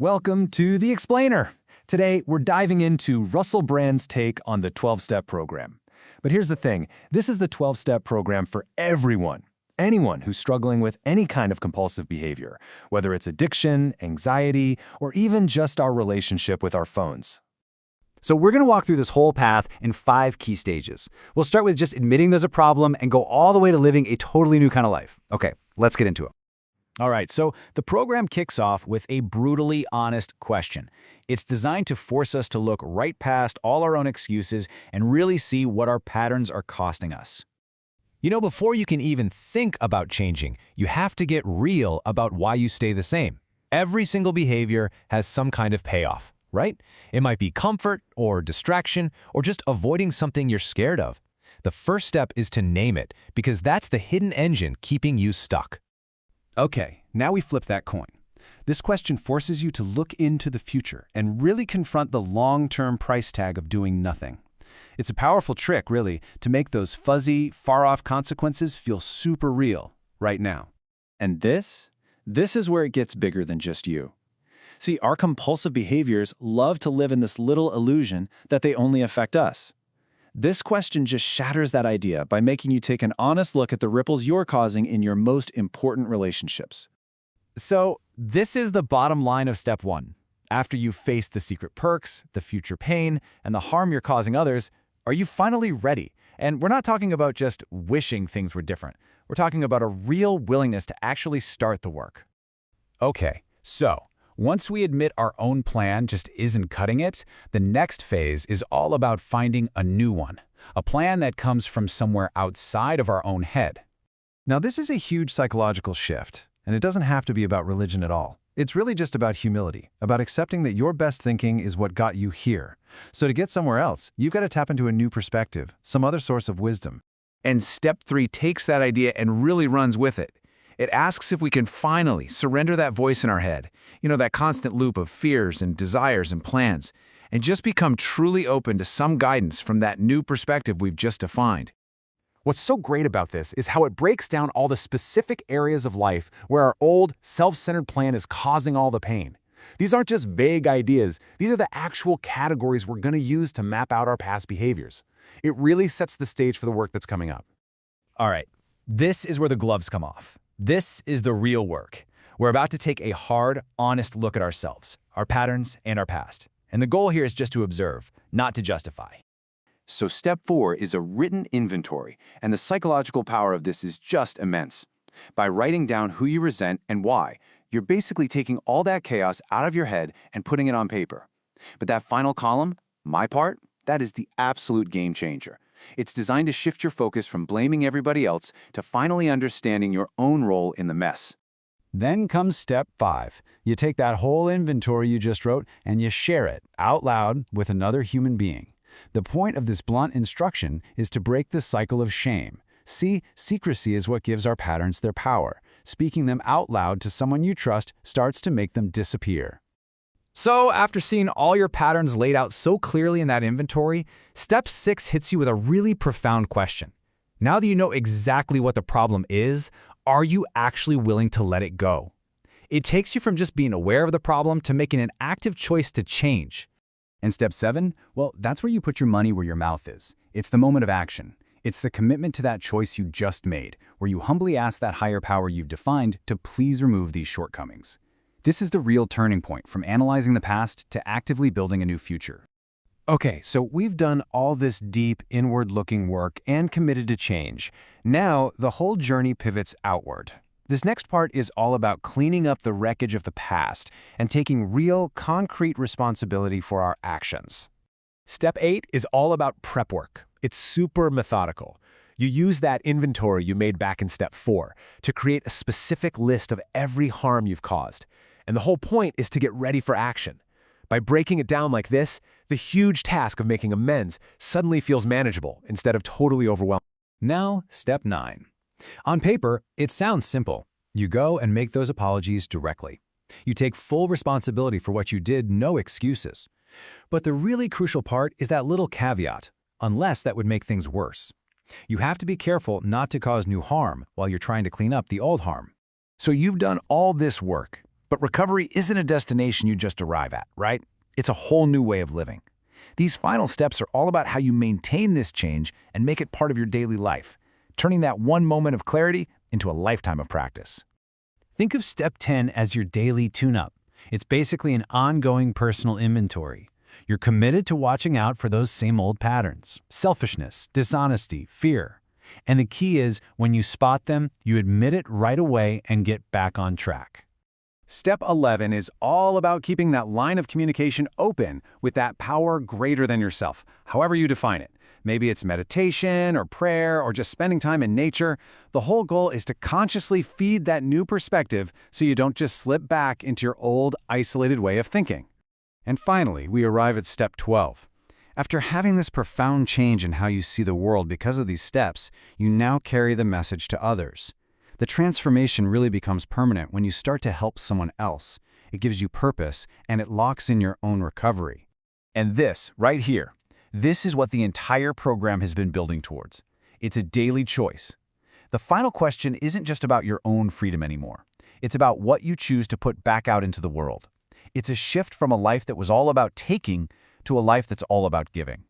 Welcome to The Explainer. Today, we're diving into Russell Brand's take on the 12-step program. But here's the thing, this is the 12-step program for everyone. Anyone who's struggling with any kind of compulsive behavior, whether it's addiction, anxiety, or even just our relationship with our phones. So we're going to walk through this whole path in 5 key stages. We'll start with just admitting there's a problem and go all the way to living a totally new kind of life. Okay, let's get into it. All right, so the program kicks off with a brutally honest question. It's designed to force us to look right past all our own excuses and really see what our patterns are costing us. You know, before you can even think about changing, you have to get real about why you stay the same. Every single behavior has some kind of payoff, right? It might be comfort or distraction or just avoiding something you're scared of. The first step is to name it, because that's the hidden engine keeping you stuck. Okay, now we flip that coin. This question forces you to look into the future and really confront the long-term price tag of doing nothing. It's a powerful trick, really, to make those fuzzy, far-off consequences feel super real right now. And this is where it gets bigger than just you. See, our compulsive behaviors love to live in this little illusion that they only affect us. This question just shatters that idea by making you take an honest look at the ripples you're causing in your most important relationships. So this is the bottom line of step 1. After you've faced the secret perks, the future pain, and the harm you're causing others, are you finally ready? And we're not talking about just wishing things were different. We're talking about a real willingness to actually start the work. Okay, so once we admit our own plan just isn't cutting it, the next phase is all about finding a new one, a plan that comes from somewhere outside of our own head. Now, this is a huge psychological shift, and it doesn't have to be about religion at all. It's really just about humility, about accepting that your best thinking is what got you here. So to get somewhere else, you've got to tap into a new perspective, some other source of wisdom. And step 3 takes that idea and really runs with it. It asks if we can finally surrender that voice in our head, that constant loop of fears and desires and plans, and just become truly open to some guidance from that new perspective we've just defined. What's so great about this is how it breaks down all the specific areas of life where our old, self-centered plan is causing all the pain. These aren't just vague ideas, these are the actual categories we're going to use to map out our past behaviors. It really sets the stage for the work that's coming up. All right, this is where the gloves come off. This is the real work. We're about to take a hard, honest look at ourselves, our patterns, and our past. And the goal here is just to observe, not to justify. So step 4 is a written inventory, and the psychological power of this is just immense. By writing down who you resent and why, you're basically taking all that chaos out of your head and putting it on paper. But that final column, my part, that is the absolute game changer. It's designed to shift your focus from blaming everybody else to finally understanding your own role in the mess. Then comes step 5. You take that whole inventory you just wrote and you share it out loud with another human being. The point of this blunt instruction is to break the cycle of shame. See, secrecy is what gives our patterns their power. Speaking them out loud to someone you trust starts to make them disappear. So after seeing all your patterns laid out so clearly in that inventory, step 6 hits you with a really profound question. Now that you know exactly what the problem is, are you actually willing to let it go? It takes you from just being aware of the problem to making an active choice to change. And step 7, well, that's where you put your money where your mouth is. It's the moment of action. It's the commitment to that choice you just made, where you humbly ask that higher power you've defined to please remove these shortcomings. This is the real turning point from analyzing the past to actively building a new future. Okay, so we've done all this deep, inward-looking work and committed to change. Now, the whole journey pivots outward. This next part is all about cleaning up the wreckage of the past and taking real, concrete responsibility for our actions. Step 8 is all about prep work. It's super methodical. You use that inventory you made back in step 4 to create a specific list of every harm you've caused. And the whole point is to get ready for action. By breaking it down like this, the huge task of making amends suddenly feels manageable instead of totally overwhelming. Now, step 9. On paper, it sounds simple. You go and make those apologies directly. You take full responsibility for what you did, no excuses. But the really crucial part is that little caveat, unless that would make things worse. You have to be careful not to cause new harm while you're trying to clean up the old harm. So you've done all this work. But recovery isn't a destination you just arrive at, right? It's a whole new way of living. These final steps are all about how you maintain this change and make it part of your daily life, turning that one moment of clarity into a lifetime of practice. Think of step 10 as your daily tune-up. It's basically an ongoing personal inventory. You're committed to watching out for those same old patterns: selfishness, dishonesty, fear. And the key is, when you spot them, you admit it right away and get back on track. Step 11 is all about keeping that line of communication open with that power greater than yourself, however you define it. Maybe it's meditation or prayer or just spending time in nature. The whole goal is to consciously feed that new perspective so you don't just slip back into your old, isolated way of thinking. And finally, we arrive at step 12. After having this profound change in how you see the world because of these steps, you now carry the message to others. The transformation really becomes permanent when you start to help someone else. It gives you purpose, and it locks in your own recovery. And this, right here, this is what the entire program has been building towards. It's a daily choice. The final question isn't just about your own freedom anymore. It's about what you choose to put back out into the world. It's a shift from a life that was all about taking to a life that's all about giving.